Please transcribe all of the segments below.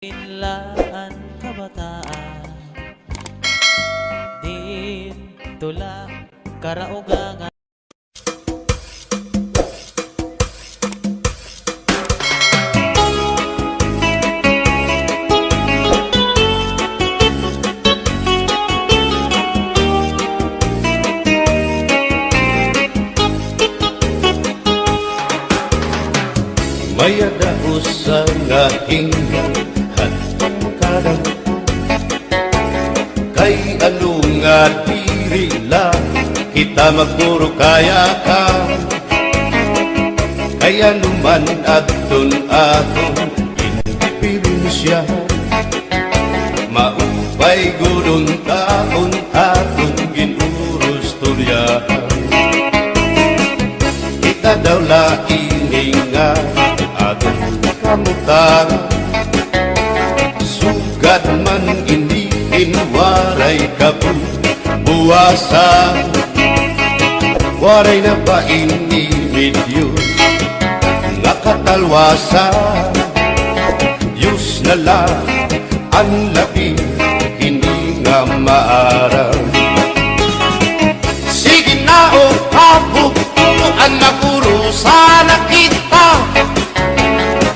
Inlaan kabataan dito lang karaugangan. May adaos sa aking hatong kadang kay ano nga diri lang kita magpuro kaya ka kaya naman adton aton indipirensya maupay gudong taon aton ginurus tulyahan kita daw laing nga aton kamutan sugat man iniin waray kabuwasan waray na ba ini medyo nga katalwasan Diyos na lang ang labi hindi nga maaraw sige na o kabuktuan magurusan na kita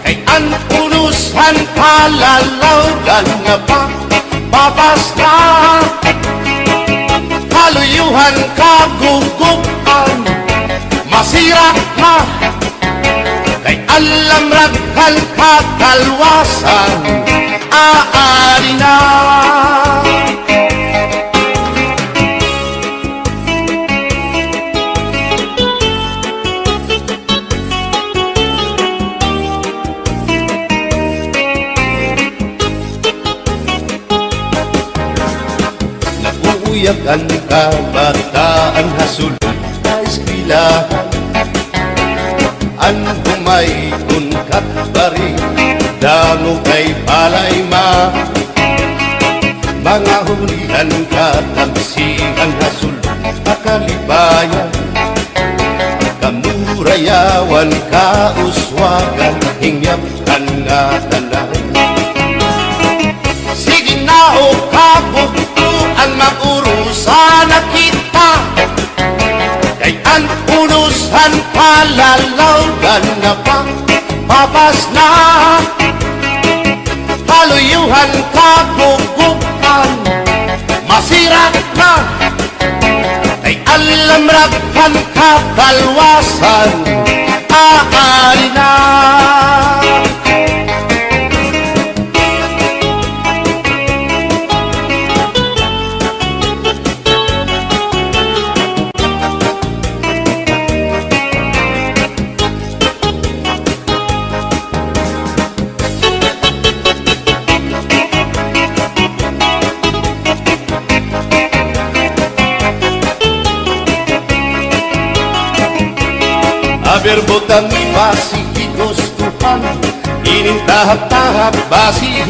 kay ang unusan palalawgan nga pa babas na kaluyuhan kagugupan masira na kay alam raghal katalwasan aari na uyak ang kabataan hasulod na eskwelahan ang humayton katbari dango kay palay mga hulihan katagsihan hasulod akalibayan kamurayawan kauswagan hingyapkan nga tanan sige na o kabuktuan magurusan na kita kay ang unusan palalawgan na pa babas na kaluyuhan kagugupan masira na kay alam raghal katalwasan aari na Aberbotang ibasi higos Tuhan inintahap-tahap basi